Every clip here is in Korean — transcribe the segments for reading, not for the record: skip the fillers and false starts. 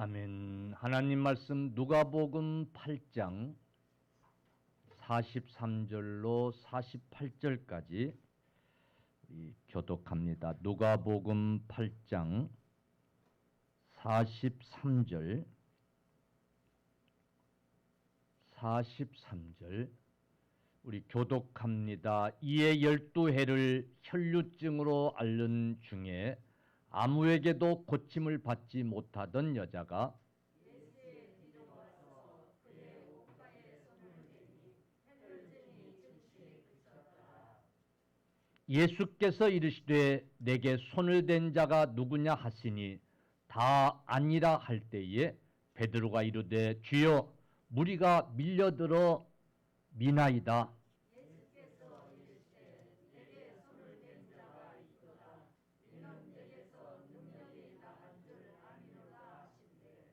아멘. 하나님 말씀 누가복음 8장 43절로 48절까지 교독합니다. 누가복음 8장 43절 43절 우리 교독합니다. 이에 12해를 혈루증으로 앓는 중에 아무에게도 고침을 받지 못하던 여자가 예수의 뒤로 와서 그의 옷가에 손을 대니 혈루증이 즉시 그쳤더라. 예수께서 이르시되 내게 손을 댄 자가 누구냐 하시니 다 아니라 할 때에 베드로가 이르되 주여 무리가 밀려들어 미나이다. 예수께서 이르시되 내게 손을 댄 자가 있도다. 이는 내게서 능력이 나간 줄 아미로다 하신대.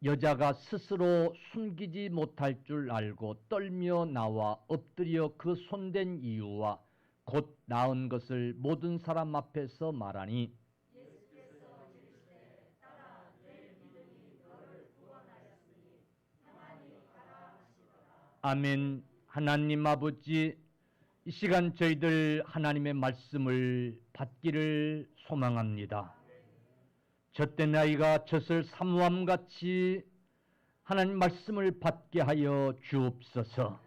여자가 스스로 숨기지 못할 줄 알고 떨며 나와 엎드려 그 손댄 이유와 곧 나은 것을 모든 사람 앞에서 말하니 예수께서 이르시되 딸아 내 믿음이 너를 구원하였으니 평안히 가라 하시더라. 아멘. 하나님 아버지, 이 시간 저희들 하나님의 말씀을 받기를 소망합니다. 젖된 아이가 젖을 사모함같이 하나님 말씀을 받게 하여 주옵소서.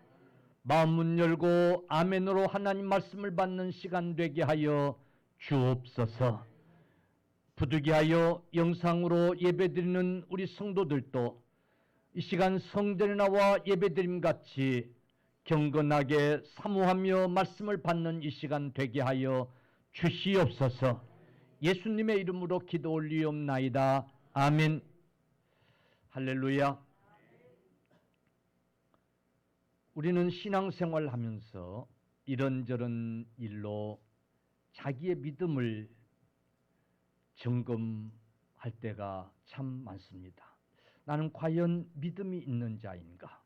마음 문 열고 아멘으로 하나님 말씀을 받는 시간 되게 하여 주옵소서. 부득이하여 영상으로 예배드리는 우리 성도들도 이 시간 성전에 나와 예배드림 같이 경건하게 사모하며 말씀을 받는 이 시간 되게 하여 주시옵소서. 예수님의 이름으로 기도 올리옵나이다. 아멘. 할렐루야. 우리는 신앙생활 하면서 이런저런 일로 자기의 믿음을 점검할 때가 참 많습니다. 나는 과연 믿음이 있는 자인가?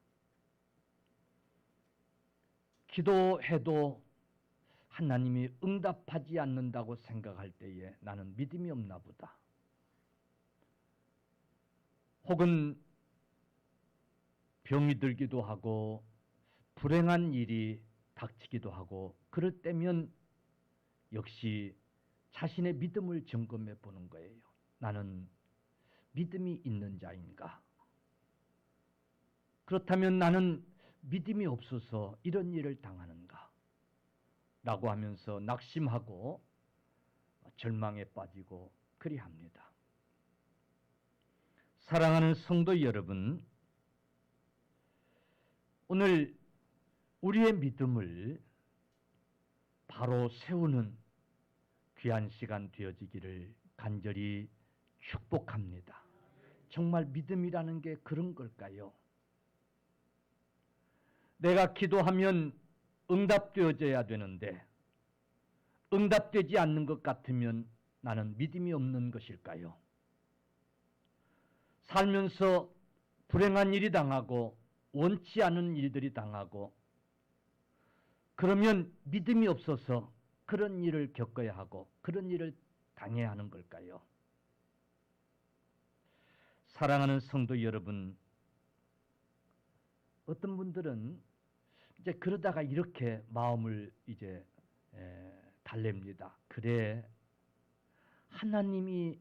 기도해도 하나님이 응답하지 않는다고 생각할 때에 나는 믿음이 없나 보다. 혹은 병이 들기도 하고 불행한 일이 닥치기도 하고 그럴 때면 역시 자신의 믿음을 점검해 보는 거예요. 나는 믿음이 있는 자인가? 그렇다면 나는 믿음이 없어서 이런 일을 당하는가? 라고 하면서 낙심하고 절망에 빠지고 그리합니다. 사랑하는 성도 여러분, 오늘 우리의 믿음을 바로 세우는 귀한 시간 되어지기를 간절히 축복합니다. 정말 믿음이라는 게 그런 걸까요? 내가 기도하면 응답되어져야 되는데 응답되지 않는 것 같으면 나는 믿음이 없는 것일까요? 살면서 불행한 일이 당하고 원치 않은 일들이 당하고 그러면 믿음이 없어서 그런 일을 겪어야 하고 그런 일을 당해야 하는 걸까요? 사랑하는 성도 여러분, 어떤 분들은 이제 그러다가 이렇게 마음을 이제 달랩니다. 그래, 하나님이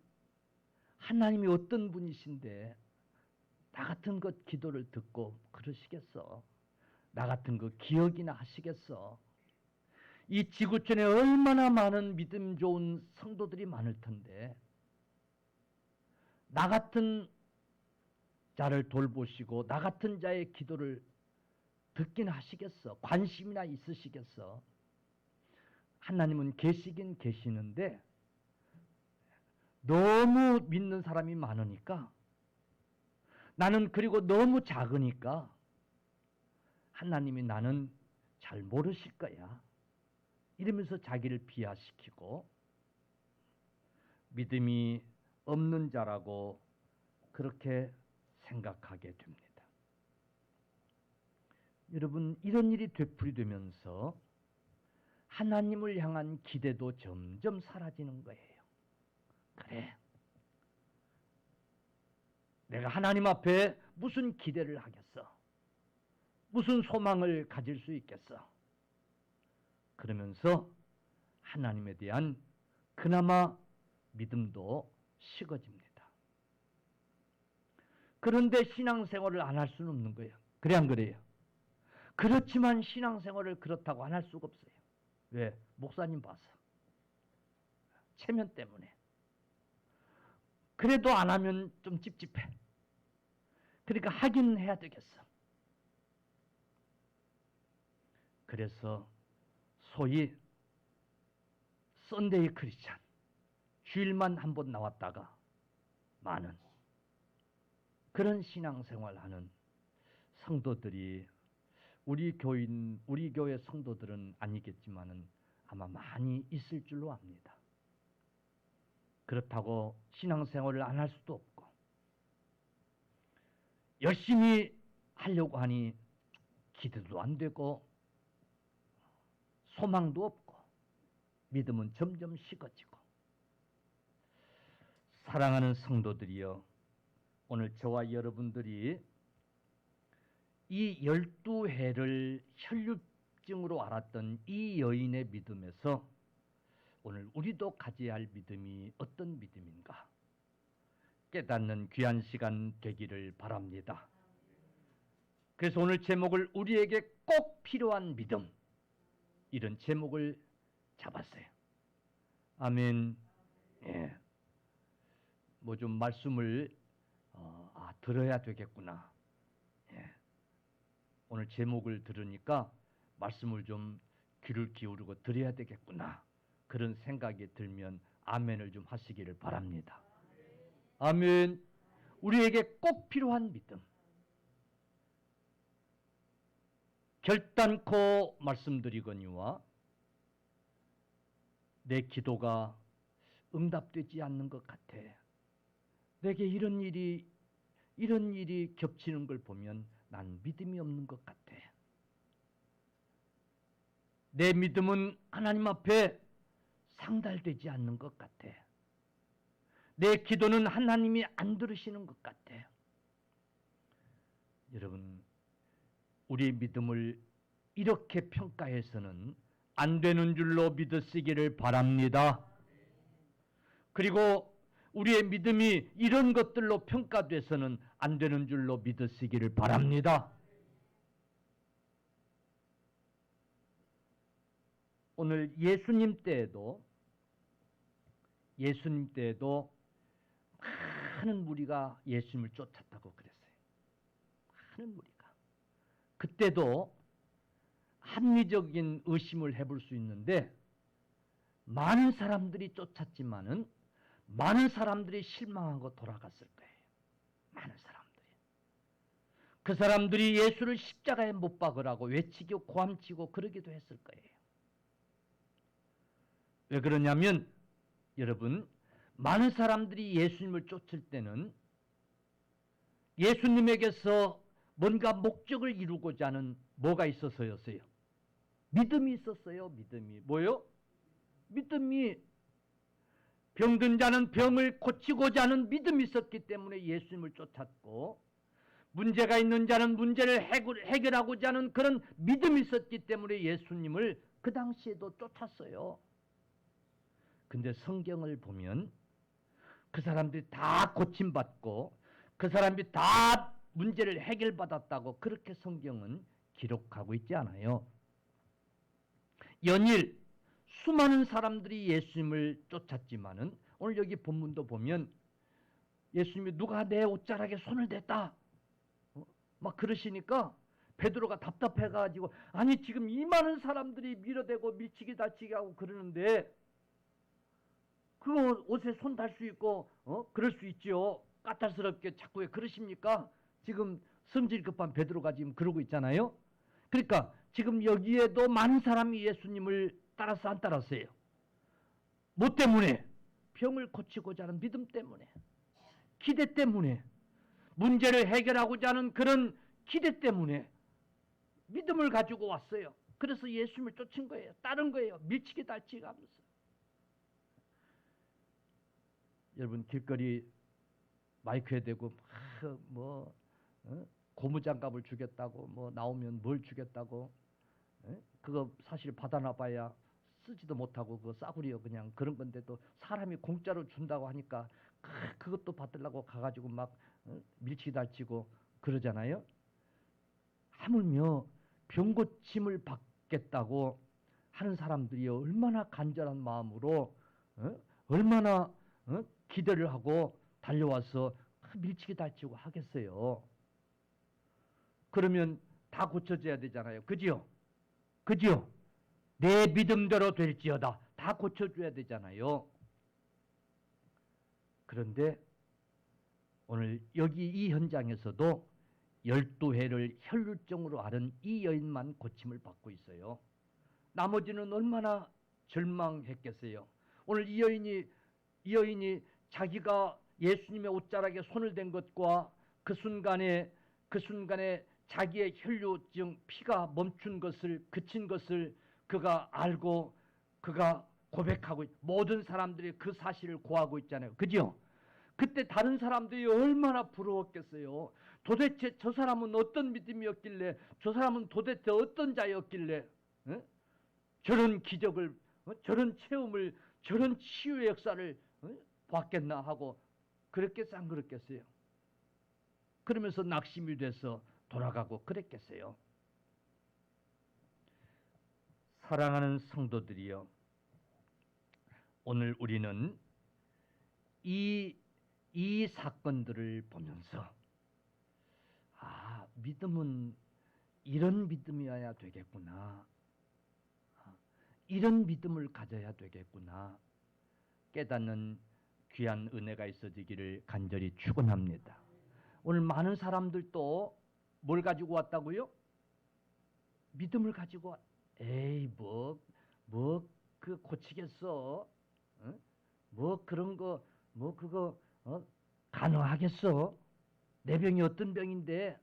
어떤 분이신데 나 같은 것 기도를 듣고 그러시겠어? 나 같은 거 기억이나 하시겠어? 이 지구촌에 얼마나 많은 믿음 좋은 성도들이 많을 텐데 나 같은 자를 돌보시고 나 같은 자의 기도를 듣긴 하시겠어? 관심이나 있으시겠어? 하나님은 계시긴 계시는데 너무 믿는 사람이 많으니까 나는 그리고 너무 작으니까 하나님이 나는 잘 모르실 거야. 이러면서 자기를 비하시키고 믿음이 없는 자라고 그렇게 생각하게 됩니다. 여러분, 이런 일이 되풀이되면서 하나님을 향한 기대도 점점 사라지는 거예요. 그래, 내가 하나님 앞에 무슨 기대를 하겠어? 무슨 소망을 가질 수 있겠어? 그러면서 하나님에 대한 그나마 믿음도 식어집니다. 그런데 신앙생활을 안 할 수는 없는 거예요. 그래 안 그래요? 그렇지만 신앙생활을 그렇다고 안 할 수가 없어요. 왜? 목사님 봐서. 체면 때문에. 그래도 안 하면 좀 찝찝해. 그러니까 하긴 해야 되겠어. 그래서 소위 썬데이 크리스찬, 주일만 한 번 나왔다가 많은 그런 신앙생활하는 성도들이 우리 교회 성도들은 아니겠지만은 아마 많이 있을 줄로 압니다. 그렇다고 신앙생활을 안 할 수도 없고 열심히 하려고 하니 기대도 안 되고 소망도 없고 믿음은 점점 식어지고. 사랑하는 성도들이여, 오늘 저와 여러분들이 이 12해를 혈류증으로 앓았던 이 여인의 믿음에서 오늘 우리도 가져야 할 믿음이 어떤 믿음인가 깨닫는 귀한 시간 되기를 바랍니다. 그래서 오늘 제목을 우리에게 꼭 필요한 믿음, 이런 제목을 잡았어요. 아멘. 예. 뭐 좀 말씀을 들어야 되겠구나. 예. 오늘 제목을 들으니까 말씀을 좀 귀를 기울이고 들어야 되겠구나. 그런 생각이 들면 아멘을 좀 하시기를 바랍니다. 아멘. 우리에게 꼭 필요한 믿음. 결단코 말씀드리거니와 내 기도가 응답되지 않는 것 같아. 내게 이런 일이 겹치는 걸 보면 난 믿음이 없는 것 같아. 내 믿음은 하나님 앞에 상달되지 않는 것 같아. 내 기도는 하나님이 안 들으시는 것 같아. 여러분, 우리의 믿음을 이렇게 평가해서는 안 되는 줄로 믿으시기를 바랍니다. 그리고 우리의 믿음이 이런 것들로 평가돼서는 안 되는 줄로 믿으시기를 바랍니다. 오늘 예수님 때에도 많은 무리가 예수님을 쫓았다고 그랬어요. 많은 무리가. 그때도 합리적인 의심을 해볼 수 있는데 많은 사람들이 쫓았지만은 많은 사람들이 실망하고 돌아갔을 거예요. 많은 사람들이. 그 사람들이 예수를 십자가에 못 박으라고 외치고 고함치고 그러기도 했을 거예요. 왜 그러냐면 여러분, 많은 사람들이 예수님을 쫓을 때는 예수님에게서 뭔가 목적을 이루고자 하는 뭐가 있어서였어요? 믿음이 있었어요. 믿음이. 뭐요? 믿음이. 병든 자는 병을 고치고자 하는 믿음이 있었기 때문에 예수님을 쫓았고, 문제가 있는 자는 문제를 해결하고자 하는 그런 믿음이 있었기 때문에 예수님을 그 당시에도 쫓았어요. 근데 성경을 보면 그 사람들이 다 고침받고 그 사람들이 다 문제를 해결받았다고 그렇게 성경은 기록하고 있지 않아요. 연일 수많은 사람들이 예수님을 쫓았지만은 오늘 여기 본문도 보면 예수님이 누가 내 옷자락에 손을 댔다 막 그러시니까 베드로가 답답해가지고, 아니 지금 이 많은 사람들이 밀어대고 밀치기 달치기 하고 그러는데 그 옷에 손 달 수 있고 그럴 수 있죠. 까탈스럽게 자꾸 왜 그러십니까? 지금 성질 급한 베드로가 지금 그러고 있잖아요. 그러니까 지금 여기에도 많은 사람이 예수님을 따라서 안 따랐어요. 뭐 때문에? 병을 고치고자 하는 믿음 때문에, 기대 때문에, 문제를 해결하고자 하는 그런 기대 때문에 믿음을 가지고 왔어요. 그래서 예수님을 쫓은 거예요. 따른 거예요. 밀치기 달치기 하면서. 여러분, 길거리 마이크에 대고 뭐 고무장갑을 주겠다고 뭐 나오면 뭘 주겠다고 그거 사실 받아나 봐야 쓰지도 못하고 그거 싸구려 그냥 그런 건데도 사람이 공짜로 준다고 하니까 그것도 받으려고 가가지고 막 밀치기 달치고 그러잖아요. 하물며 병 고침을 받겠다고 하는 사람들이 얼마나 간절한 마음으로 얼마나 기대를 하고 달려와서 밀치기 달치고 하겠어요. 그러면 다 고쳐져야 되잖아요. 그지요? 그지요? 내 믿음대로 될지어다. 다 고쳐줘야 되잖아요. 그런데 오늘 여기 이 현장에서도 12회를 혈루증으로 앓은 이 여인만 고침을 받고 있어요. 나머지는 얼마나 절망했겠어요. 오늘 이 여인이 자기가 예수님의 옷자락에 손을 댄 것과 그 순간에 자기의 혈류증 피가 멈춘 것을 그친 것을 그가 알고 그가 고백하고 모든 사람들이 그 사실을 고하고 있잖아요. 그죠? 그때 다른 사람들이 얼마나 부러웠겠어요. 도대체 저 사람은 어떤 믿음이었길래 저 사람은 도대체 어떤 자였길래 저런 기적을 저런 체험을 저런 치유의 역사를 봤겠나 하고 그랬겠어요? 안 그랬겠어요? 그러면서 낙심이 돼서 돌아가고 그랬겠어요? 사랑하는 성도들이여, 오늘 우리는 이 사건들을 보면서 믿음은 이런 믿음이어야 되겠구나, 이런 믿음을 가져야 되겠구나 깨닫는 귀한 은혜가 있어지기를 간절히 축원합니다. 오늘 많은 사람들도 뭘 가지고 왔다고요? 믿음을 가지고 에이 그 고치겠어? 뭐 그런 거 뭐 그거 가능하겠어? 내 병이 어떤 병인데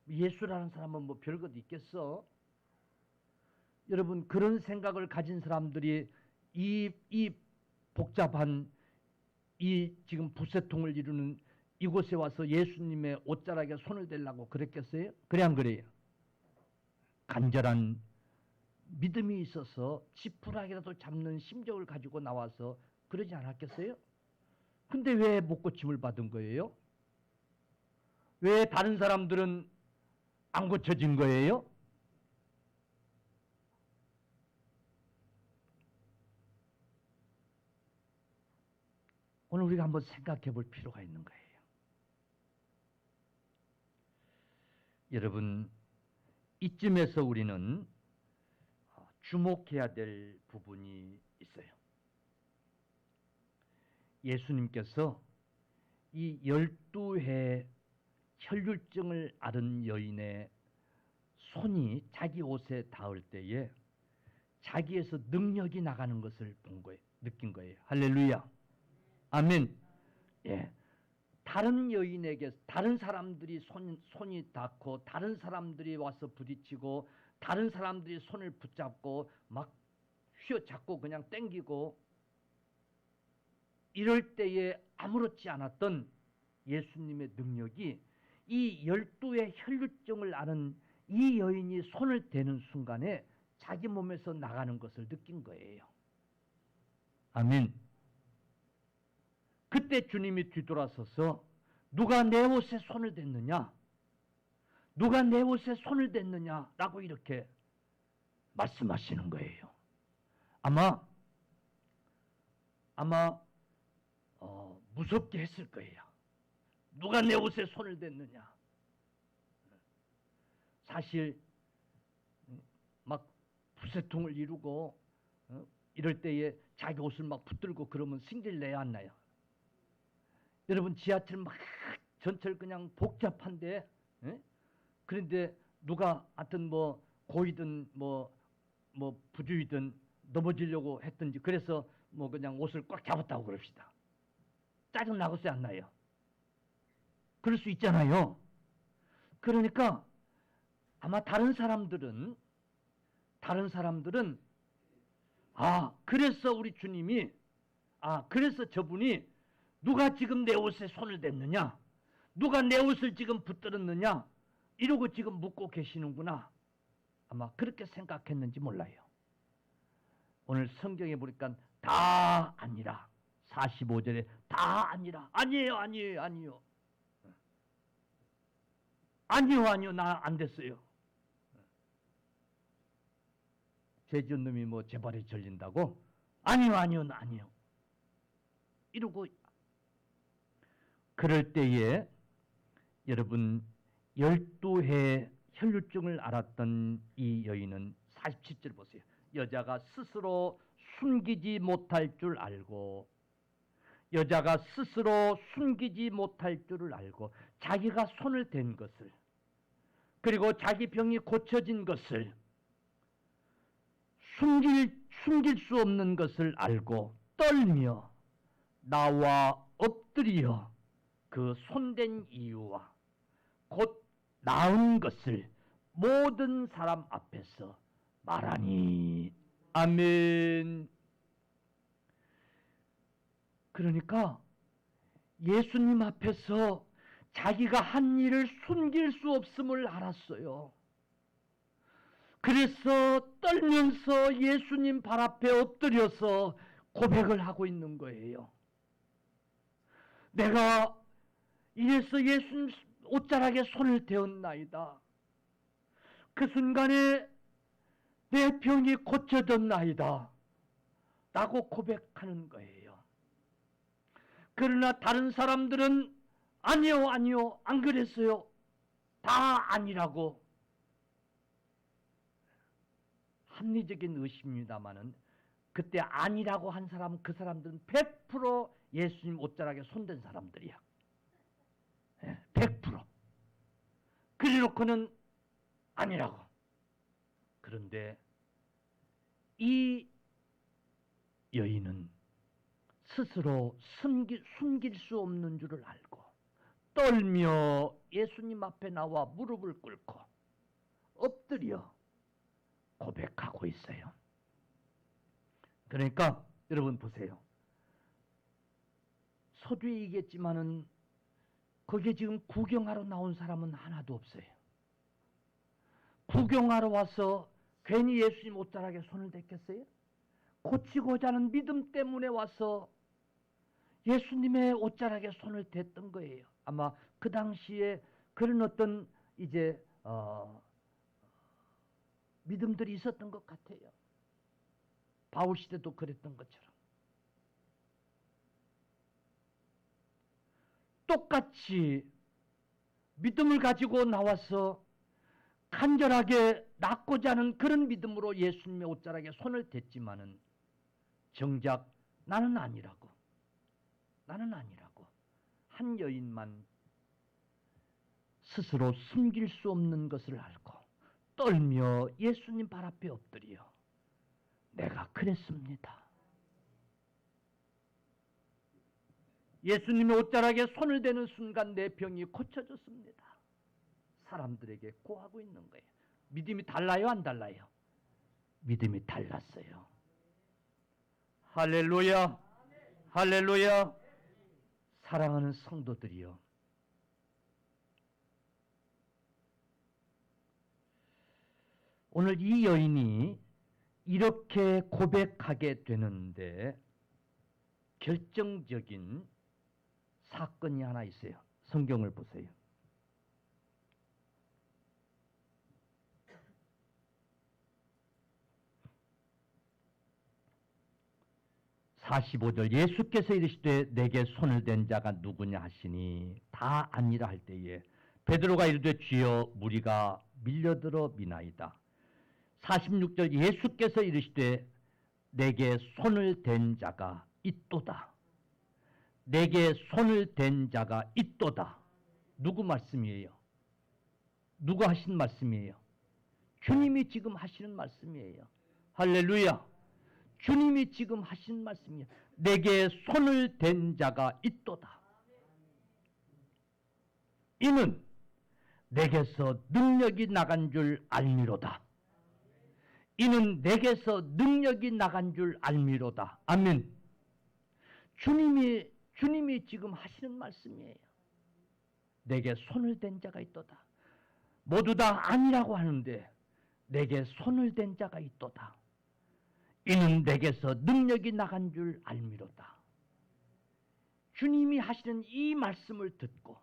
예수라는 사람은 뭐 별것 있겠어? 여러분, 그런 생각을 가진 사람들이 이 복잡한 이 지금 부세통을 이루는 이곳에 와서 예수님의 옷자락에 손을 대려고 그랬겠어요? 그래 안 그래요? 간절한 믿음이 있어서 지푸라기라도 잡는 심정을 가지고 나와서 그러지 않았겠어요? 근데 왜 못 고침을 받은 거예요? 왜 다른 사람들은 안 고쳐진 거예요? 오늘 우리가 한번 생각해 볼 필요가 있는 거예요. 여러분, 이쯤에서 우리는 주목해야 될 부분이 있어요. 예수님께서 이 12회 혈류증을 앓은 여인의 손이 자기 옷에 닿을 때에 자기에서 능력이 나가는 것을 본 거예요. 느낀 거예요. 할렐루야. 아멘. 예. 다른 여인에게 다른 사람들이 손이 닿고 다른 사람들이 와서 부딪히고 다른 사람들이 손을 붙잡고 막 휘어잡고 그냥 땡기고 이럴 때에 아무렇지 않았던 예수님의 능력이 이 12의 혈류증을 앓은 이 여인이 손을 대는 순간에 자기 몸에서 나가는 것을 느낀 거예요. 아멘. 그때 주님이 뒤돌아서서 누가 내 옷에 손을 댔느냐? 누가 내 옷에 손을 댔느냐? 라고 이렇게 말씀하시는 거예요. 아마 무섭게 했을 거예요. 누가 내 옷에 손을 댔느냐? 사실 막 부세통을 이루고 이럴 때에 자기 옷을 막 붙들고 그러면 승질 내야 안 나요? 여러분, 지하철 막 전철 그냥 복잡한데 그런데 누가 하여튼 뭐 고이든 뭐 부주이든 넘어지려고 했든지 그래서 뭐 그냥 옷을 꽉 잡았다고 그럽시다. 짜증 나겠어요, 안 나요? 그럴 수 있잖아요. 그러니까 아마 다른 사람들은 그래서 우리 주님이 그래서 저분이 누가 지금 내 옷에 손을 댔느냐? 누가 내 옷을 지금 붙들었느냐? 이러고 지금 묻고 계시는구나. 아마 그렇게 생각했는지 몰라요. 오늘 성경에 보니까 다 아니라 45절에 다 아니라 아니에요 아니에요 아니요 아니요 아니요 나 안 됐어요. 죄 지은 놈이 뭐 재발에 걸린다고? 아니요 아니요 아니요 이러고 그럴 때에 여러분 12해 혈류증을 앓았던 이 여인은 47절 보세요. 여자가 스스로 숨기지 못할 줄 알고 여자가 스스로 숨기지 못할 줄을 알고 자기가 손을 댄 것을 그리고 자기 병이 고쳐진 것을 숨길 수 없는 것을 알고 떨며 나와 엎드려 그 손댄 이유와 곧 나은 것을 모든 사람 앞에서 말하니. 아멘. 그러니까 예수님 앞에서 자기가 한 일을 숨길 수 없음을 알았어요. 그래서 떨면서 예수님 발 앞에 엎드려서 고백을 하고 있는 거예요. 내가 이래서 예수님 옷자락에 손을 대었나이다. 그 순간에 내 병이 고쳐졌나이다. 라고 고백하는 거예요. 그러나 다른 사람들은 아니요 아니요 안 그랬어요. 다 아니라고. 합리적인 의심입니다마는 그때 아니라고 한 사람 그 사람들은 100% 예수님 옷자락에 손댄 사람들이야. 100%. 그래놓고는 아니라고. 그런데 이 여인은 스스로 숨길 수 없는 줄을 알고 떨며 예수님 앞에 나와 무릎을 꿇고 엎드려 고백하고 있어요. 그러니까 여러분 보세요. 서두에이겠지만은 거기에 지금 구경하러 나온 사람은 하나도 없어요. 구경하러 와서 괜히 예수님 옷자락에 손을 댔겠어요? 고치고자 하는 믿음 때문에 와서 예수님의 옷자락에 손을 댔던 거예요. 아마 그 당시에 그런 어떤 이제 믿음들이 있었던 것 같아요. 바울 시대도 그랬던 것처럼. 똑같이 믿음을 가지고 나와서 간절하게 낫고자 하는 그런 믿음으로 예수님의 옷자락에 손을 댔지만은 정작 나는 아니라고 한 여인만 스스로 숨길 수 없는 것을 알고 떨며 예수님 발 앞에 엎드려 내가 그랬습니다. 예수님의 옷자락에 손을 대는 순간 내 병이 고쳐졌습니다. 사람들에게 고하고 있는 거예요. 믿음이 달라요 안 달라요? 믿음이 달랐어요. 할렐루야 할렐루야. 사랑하는 성도들이여, 오늘 이 여인이 이렇게 고백하게 되는데 결정적인 사건이 하나 있어요. 성경을 보세요. 45절 예수께서 이르시되 내게 손을 댄 자가 누구냐 하시니 다 아니라 할 때에 베드로가 이르되 주여 무리가 밀려들어 미나이다. 46절 예수께서 이르시되 내게 손을 댄 자가 있도다. 내게 손을 댄 자가 있도다. 누구 말씀이에요? 누가 하신 말씀이에요? 주님이 지금 하시는 말씀이에요. 할렐루야. 주님이 지금 하신 말씀이에요. 내게 손을 댄 자가 있도다. 이는 내게서 능력이 나간 줄 알미로다. 이는 내게서 능력이 나간 줄 알미로다. 아멘. 주님이 지금 하시는 말씀이에요. 내게 손을 댄 자가 있도다. 모두 다 아니라고 하는데 내게 손을 댄 자가 있도다. 이는 내게서 능력이 나간 줄 알미로다. 주님이 하시는 이 말씀을 듣고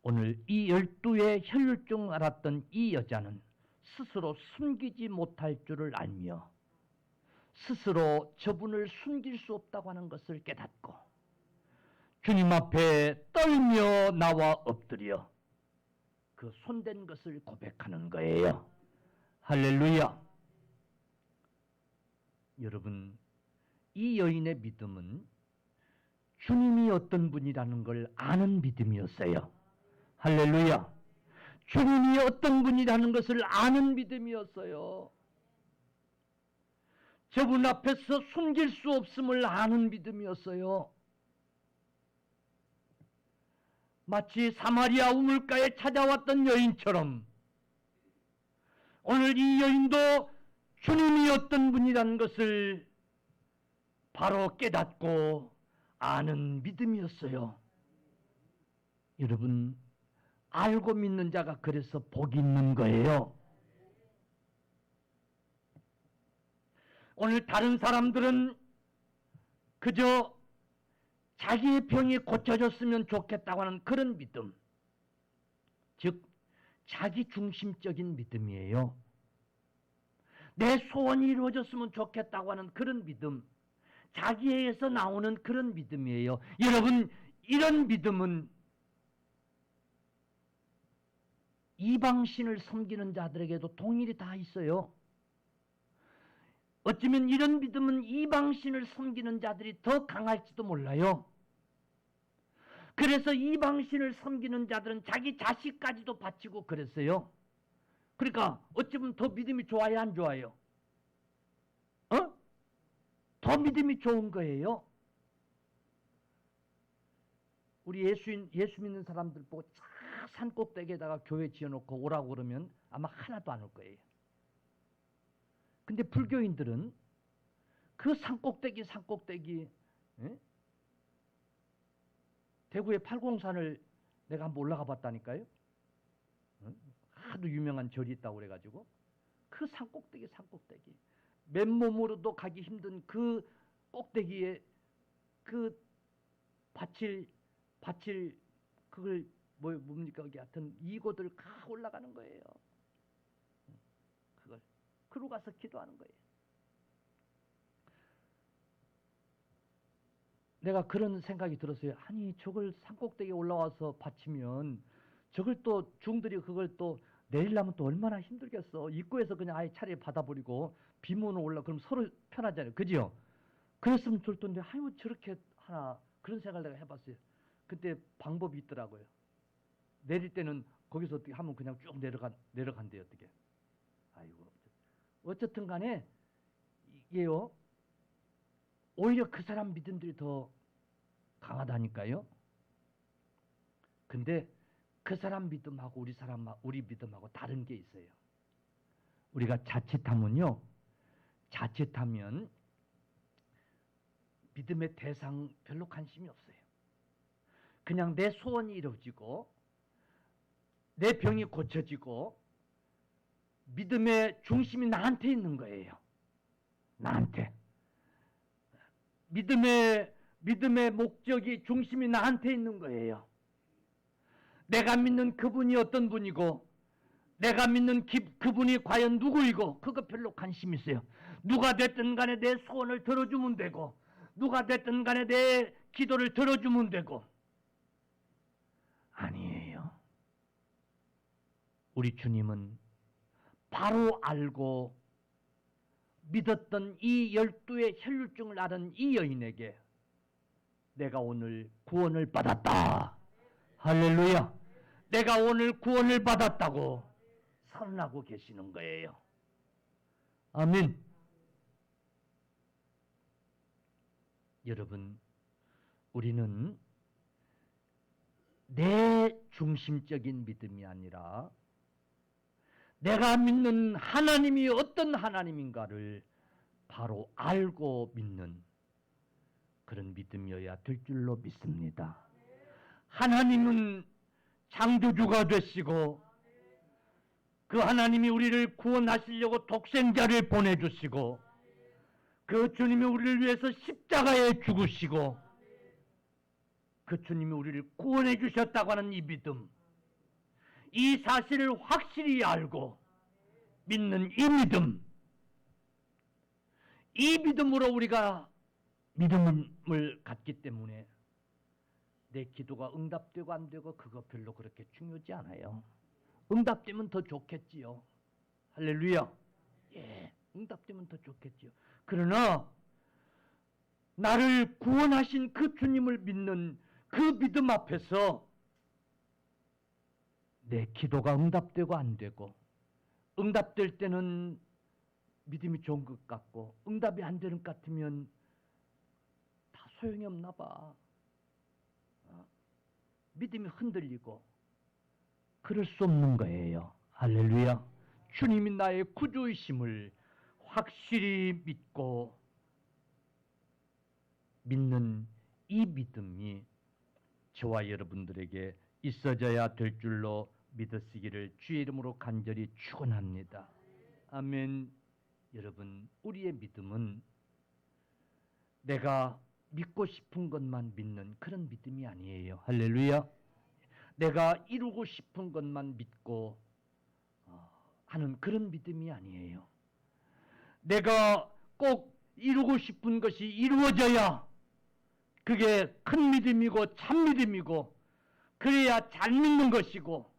오늘 이 12의 혈류증 앓았던 이 여자는 스스로 숨기지 못할 줄을 알며 스스로 저분을 숨길 수 없다고 하는 것을 깨닫고 주님 앞에 떨며 나와 엎드려 그 손댄 것을 고백하는 거예요. 할렐루야. 여러분, 이 여인의 믿음은 주님이 어떤 분이라는 걸 아는 믿음이었어요. 할렐루야. 주님이 어떤 분이라는 것을 아는 믿음이었어요. 저분 앞에서 숨길 수 없음을 아는 믿음이었어요. 마치 사마리아 우물가에 찾아왔던 여인처럼 오늘 이 여인도 주님이 어떤 분이라는 것을 바로 깨닫고 아는 믿음이었어요. 여러분, 알고 믿는 자가 그래서 복이 있는 거예요. 오늘 다른 사람들은 그저 자기의 병이 고쳐졌으면 좋겠다고 하는 그런 믿음, 즉 자기 중심적인 믿음이에요. 내 소원이 이루어졌으면 좋겠다고 하는 그런 믿음, 자기에게서 나오는 그런 믿음이에요. 여러분, 이런 믿음은 이방신을 섬기는 자들에게도 동일히 다 있어요. 어쩌면 이런 믿음은 이방신을 섬기는 자들이 더 강할지도 몰라요. 그래서 이방신을 섬기는 자들은 자기 자식까지도 바치고 그랬어요. 그러니까 어쩌면 더 믿음이 좋아요, 안 좋아요? 더 믿음이 좋은 거예요. 우리 예수 믿는 사람들 보고 쫙 산꼭대기에다가 교회 지어놓고 오라고 그러면 아마 하나도 안 올 거예요. 근데 불교인들은 그 산꼭대기 예? 대구의 팔공산을 내가 한번 올라가 봤다니까요. 하도 유명한 절이 있다고 그래가지고 그 산꼭대기 맨몸으로도 가기 힘든 그 꼭대기에 그 바칠 그걸 뭡니까 그게 하여튼 이고들 가 올라가는 거예요. 그걸 그러고 가서 기도하는 거예요. 내가 그런 생각이 들었어요. 아니 저걸 산꼭대기에 올라와서 바치면 저걸 또 중들이 그걸 또 내리려면 또 얼마나 힘들겠어. 입구에서 그냥 아예 차라리 받아버리고 비문으로 올라 그럼 서로 편하잖아요. 그죠? 그랬으면 좋을 텐데 아유 저렇게 하나 그런 생각을 내가 해봤어요. 그때 방법이 있더라고요. 내릴 때는 거기서 어떻게 하면 그냥 쭉 내려간대요. 어떻게. 아이고 어쨌든 간에 이게요. 오히려 그 사람 믿음들이 더 강하다니까요. 근데 그 사람 믿음하고 우리 믿음하고 다른 게 있어요. 우리가 자칫하면 믿음의 대상 별로 관심이 없어요. 그냥 내 소원이 이루어지고 내 병이 고쳐지고 믿음의 중심이 나한테 있는 거예요. 나한테. 믿음의 목적이 중심이 나한테 있는 거예요. 내가 믿는 그분이 어떤 분이고 내가 믿는 그분이 과연 누구이고 그거 별로 관심 있어요. 누가 됐든 간에 내 소원을 들어주면 되고 누가 됐든 간에 내 기도를 들어주면 되고 아니에요. 우리 주님은 바로 알고 믿었던 이 12의 혈류증을 앓은 이 여인에게 내가 오늘 구원을 받았다. 할렐루야. 내가 오늘 구원을 받았다고 선언하고 계시는 거예요. 아멘. 여러분, 우리는 내 중심적인 믿음이 아니라 내가 믿는 하나님이 어떤 하나님인가를 바로 알고 믿는 그런 믿음이어야 될 줄로 믿습니다. 하나님은 창조주가 되시고 그 하나님이 우리를 구원하시려고 독생자를 보내주시고 그 주님이 우리를 위해서 십자가에 죽으시고 그 주님이 우리를 구원해 주셨다고 하는 이 믿음, 이 사실을 확실히 알고 믿는 이 믿음으로 우리가 믿음을 갖기 때문에 내 기도가 응답되고 안 되고 그거 별로 그렇게 중요하지 않아요. 응답되면 더 좋겠지요. 할렐루야. 예, 응답되면 더 좋겠지요. 그러나 나를 구원하신 그 주님을 믿는 그 믿음 앞에서 내 기도가 응답되고 안 되고, 응답될 때는 믿음이 좋은 것 같고 응답이 안 되는 것 같으면 다 소용이 없나 봐. 믿음이 흔들리고 그럴 수 없는 거예요. 할렐루야. 주님이 나의 구주이심을 확실히 믿고 믿는 이 믿음이 저와 여러분들에게 있어져야 될 줄로 믿으시기를 주의 이름으로 간절히 축원합니다. 아멘. 여러분, 우리의 믿음은 내가 믿고 싶은 것만 믿는 그런 믿음이 아니에요. 할렐루야. 내가 이루고 싶은 것만 믿고 하는 그런 믿음이 아니에요. 내가 꼭 이루고 싶은 것이 이루어져야 그게 큰 믿음이고 참 믿음이고 그래야 잘 믿는 것이고,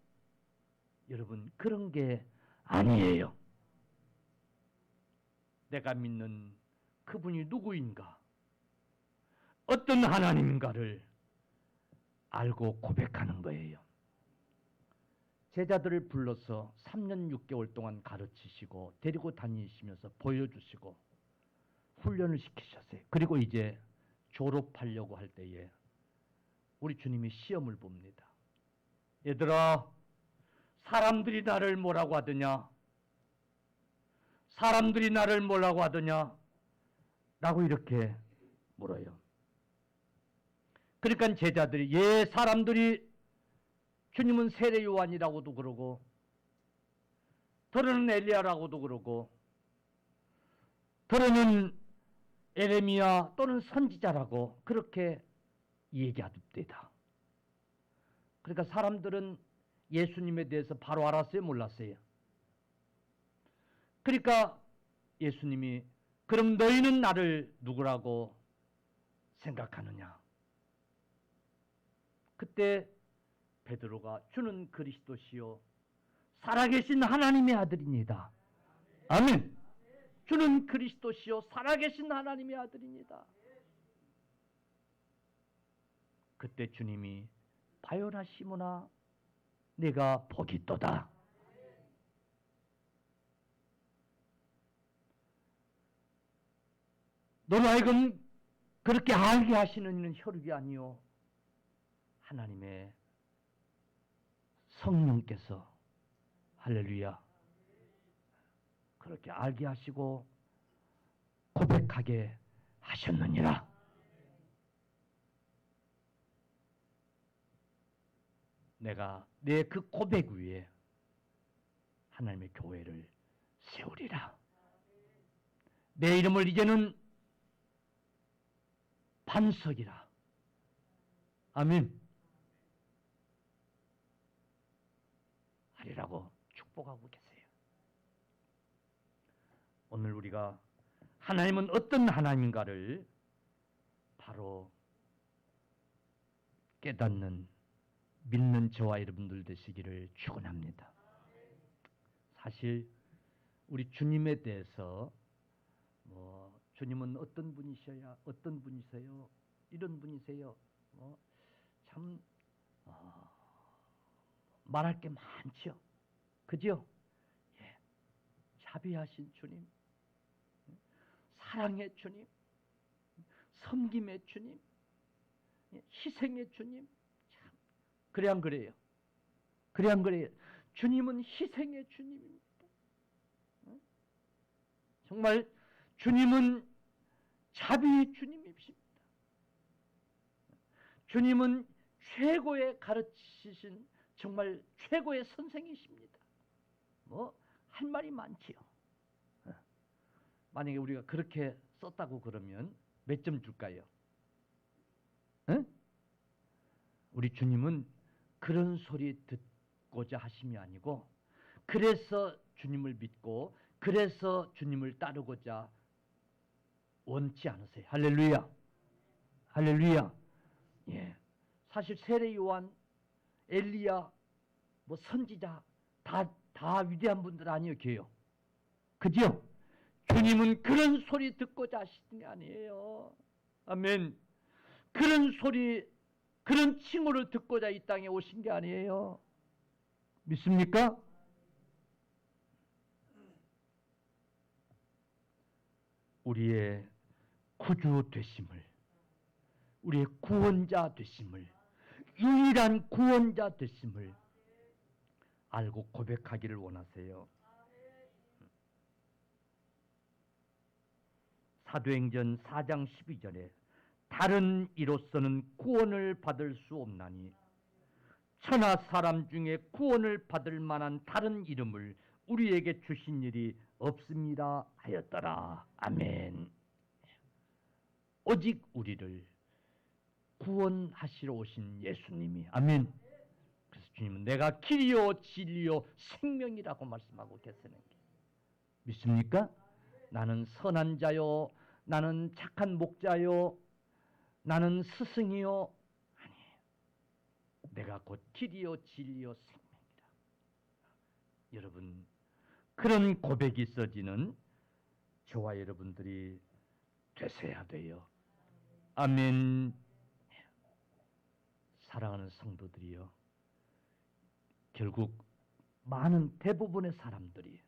여러분, 그런 게 아니에요. 내가 믿는 그분이 누구인가, 어떤 하나님인가를 알고 고백하는 거예요. 제자들을 불러서 3년 6개월 동안 가르치시고 데리고 다니시면서 보여주시고 훈련을 시키셨어요. 그리고 이제 졸업하려고 할 때에 우리 주님이 시험을 봅니다. 얘들아, 사람들이 나를 뭐라고 하더냐? 사람들이 나를 뭐라고 하더냐? 라고 이렇게 물어요. 그러니까 제자들이, 예, 사람들이 주님은 세례 요한이라고도 그러고 더러는 엘리야라고도 그러고 더러는 에레미야 또는 선지자라고 그렇게 얘기하답니다. 그러니까 사람들은 예수님에 대해서 바로 알았어요, 몰랐어요? 그러니까 예수님이, 그럼 너희는 나를 누구라고 생각하느냐? 그때 베드로가, 주는 그리스도시요 살아계신 하나님의 아들입니다. 아멘. 주는 그리스도시요 살아계신 하나님의 아들입니다. 그때 주님이, 바요나 시몬아, 네가 복이 있도다. 너로 하여금 그렇게 알게 하시는 이는 혈육이 아니요 하나님의 성령께서, 할렐루야, 그렇게 알게 하시고 고백하게 하셨느니라. 내가 내 그 고백 위에 하나님의 교회를 세우리라. 내 이름을 이제는 반석이라. 아멘. 하리라고 축복하고 계세요. 오늘 우리가 하나님은 어떤 하나님인가를 바로 깨닫는, 믿는 저와 여러분들 되시기를 축원합니다. 사실 우리 주님에 대해서 주님은 어떤 분이셔야, 어떤 분이세요, 이런 분이세요, 참 말할 게 많죠. 그죠? 예. 자비하신 주님, 사랑의 주님, 섬김의 주님, 희생의 주님. 참, 그래 안 그래요? 그래 안 그래요? 주님은 희생의 주님입니다. 정말 주님은 자비의 주님이십니다. 주님은 최고의 가르치신 정말 최고의 선생이십니다. 뭐 할 말이 많지요. 만약에 우리가 그렇게 썼다고 그러면 몇 점 줄까요? 응? 우리 주님은 그런 소리 듣고자 하심이 아니고 그래서 주님을 믿고 그래서 주님을 따르고자 원치 않으세요. 할렐루야. 할렐루야. 예. 사실 세례 요한, 엘리야, 뭐 선지자 다 위대한 분들 아니에요. 그죠? 주님은 그런 소리 듣고자 하시는 게 아니에요. 아멘. 그런 소리, 그런 칭호를 듣고자 이 땅에 오신 게 아니에요. 믿습니까? 우리의 구주 되심을, 우리의 구원자 되심을, 유일한 구원자 되심을 알고 고백하기를 원하세요. 사도행전 4장 12절에 다른 이로서는 구원을 받을 수 없나니 천하 사람 중에 구원을 받을 만한 다른 이름을 우리에게 주신 일이 없습니다 하였더라. 아멘. 오직 우리를 구원하시러 오신 예수님이, 아멘. 그래서 주님은 내가 길이요 진리요 생명이라고 말씀하고 계시는 게 믿습니까? 나는 선한 자요, 나는 착한 목자요, 나는 스승이요. 아니에요. 내가 곧 길이요 진리요 생명이라. 여러분, 그런 고백이 있어지는 저와 여러분들이 되셔야 돼요. 아멘. 사랑하는 성도들이요, 결국 많은 대부분의 사람들이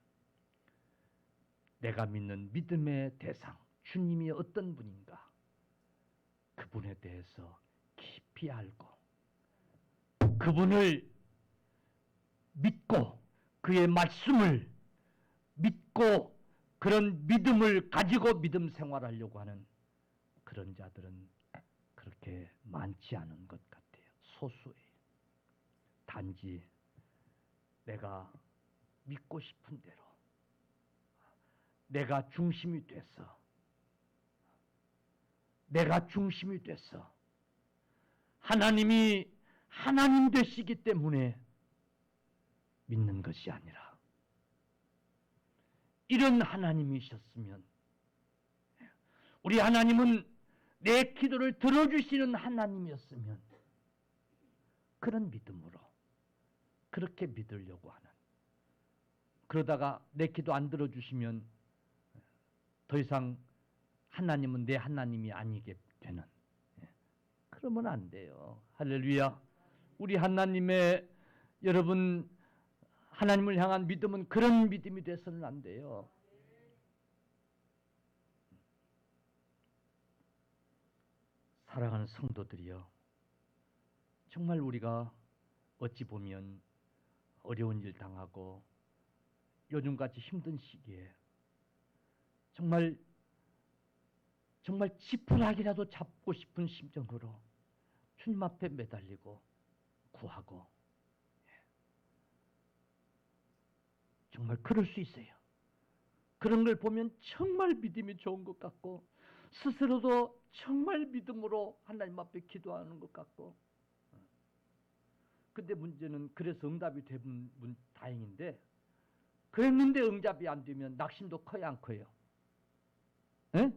내가 믿는 믿음의 대상 주님이 어떤 분인가 그분에 대해서 깊이 알고 그분을 믿고 그의 말씀을 믿고 그런 믿음을 가지고 믿음 생활하려고 하는 그런 자들은 그렇게 많지 않은 것 같아요. 소수예요. 단지 내가 믿고 싶은 대로 내가 중심이 돼서 하나님이 하나님 되시기 때문에 믿는 것이 아니라 이런 하나님이셨으면, 우리 하나님은 내 기도를 들어주시는 하나님이었으면 그런 믿음으로 그렇게 믿으려고 하는, 그러다가 내 기도 안 들어주시면 더 이상 하나님은 내 하나님이 아니게 되는, 그러면 안 돼요. 할렐루야. 우리 하나님의, 여러분, 하나님을 향한 믿음은 그런 믿음이 돼서는 안 돼요. 사랑하는 성도들이요, 정말 우리가 어찌 보면 어려운 일 당하고 요즘같이 힘든 시기에 정말 지푸라기라도 잡고 싶은 심정으로 주님 앞에 매달리고 구하고, 정말 그럴 수 있어요. 그런 걸 보면 정말 믿음이 좋은 것 같고 스스로도 정말 믿음으로 하나님 앞에 기도하는 것 같고, 근데 문제는 그래서 응답이 되면 다행인데 그랬는데 응답이 안 되면 낙심도 커요, 안 커요? 에?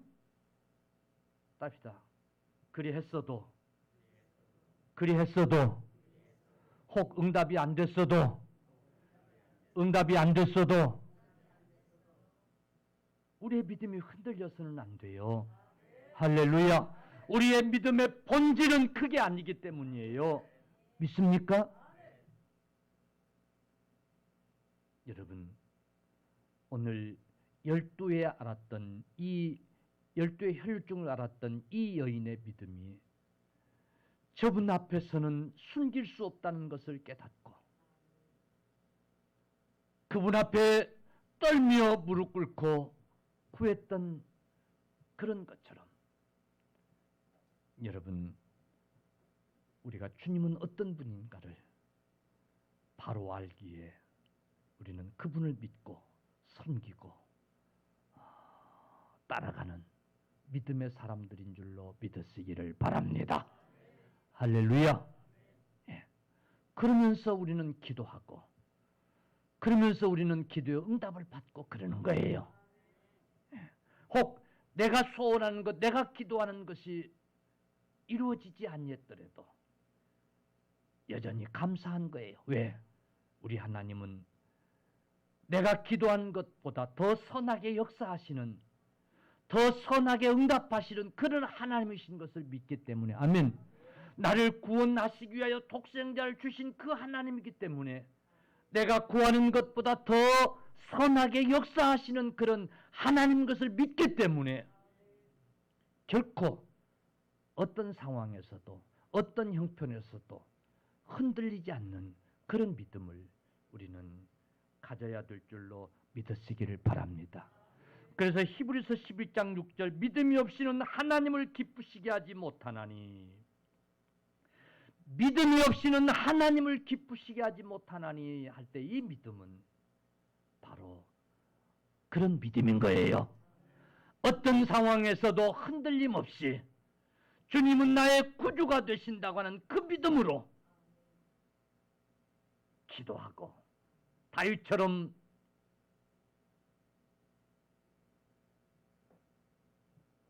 답시다. 그리했어도 혹 응답이 안 됐어도 우리의 믿음이 흔들려서는 안 돼요. 할렐루야. 우리의 믿음의 본질은 그게 아니기 때문이에요. 믿습니까? 여러분, 오늘 12에 알았던 이 12의 혈증을 알았던 이 여인의 믿음이 저분 앞에서는 숨길 수 없다는 것을 깨닫고 그분 앞에 떨며 무릎 꿇고 구했던 그런 것처럼, 여러분, 우리가 주님은 어떤 분인가를 바로 알기에 우리는 그분을 믿고 섬기고 따라가는 믿음의 사람들인 줄로 믿으시기를 바랍니다. 할렐루야. 예. 그러면서 우리는 기도하고, 그러면서 우리는 기도의 응답을 받고 그러는 거예요. 예. 혹 내가 소원하는 것, 내가 기도하는 것이 이루어지지 아니했더라도 여전히 감사한 거예요. 왜? 우리 하나님은 내가 기도한 것보다 더 선하게 역사하시는, 더 선하게 응답하시는 그런 하나님이신 것을 믿기 때문에, 아멘. 나를 구원하시기 위하여 독생자를 주신 그 하나님이기 때문에 내가 구하는 것보다 더 선하게 역사하시는 그런 하나님 것을 믿기 때문에 결코 어떤 상황에서도 어떤 형편에서도 흔들리지 않는 그런 믿음을 우리는 가져야 될 줄로 믿으시기를 바랍니다. 그래서 히브리서 11장 6절 믿음이 없이는 하나님을 기쁘시게 하지 못하나니, 믿음이 없이는 하나님을 기쁘시게 하지 못하나니 할 때 이 믿음은 바로 그런 믿음인 거예요. 어떤 상황에서도 흔들림 없이 주님은 나의 구주가 되신다고 하는 그 믿음으로 기도하고, 다윗처럼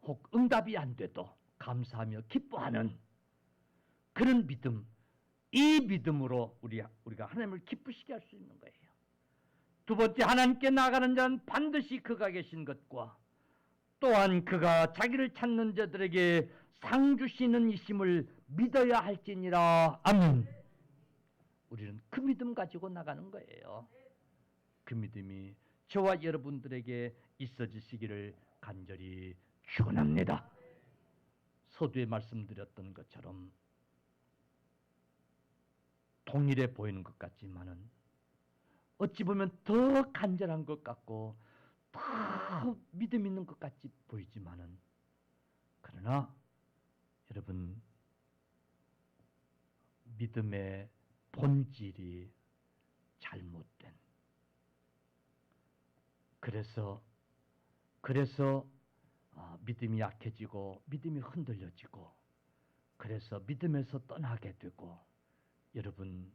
혹 응답이 안 돼도 감사하며 기뻐하는 그런 믿음, 이 믿음으로 우리가 하나님을 기쁘시게 할 수 있는 거예요. 두 번째, 하나님께 나아가는 자는 반드시 그가 계신 것과 또한 그가 자기를 찾는 자들에게 상 주시는 이심을 믿어야 할지니라. 아멘. 우리는 그 믿음 가지고 나가는 거예요. 그 믿음이 저와 여러분들에게 있어지시기를 간절히 축원합니다. 서두에 말씀드렸던 것처럼 동일해 보이는 것 같지만은 어찌 보면 더 간절한 것 같고 더 믿음 있는 것 같이 보이지만은, 그러나 여러분, 믿음의 본질이 잘못된, 그래서 믿음이 약해지고 믿음이 흔들려지고, 그래서 믿음에서 떠나게 되고, 여러분,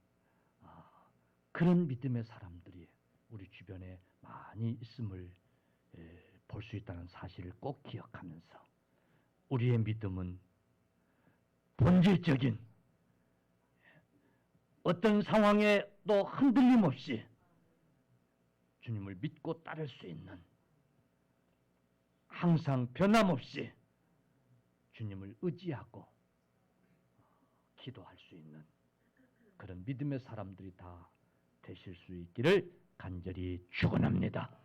그런 믿음의 사람들이 우리 주변에 많이 있음을 볼 수 있다는 사실을 꼭 기억하면서 우리의 믿음은 본질적인, 어떤 상황에도 흔들림 없이 주님을 믿고 따를 수 있는, 항상 변함없이 주님을 의지하고 기도할 수 있는 그런 믿음의 사람들이 다 되실 수 있기를 간절히 축원합니다.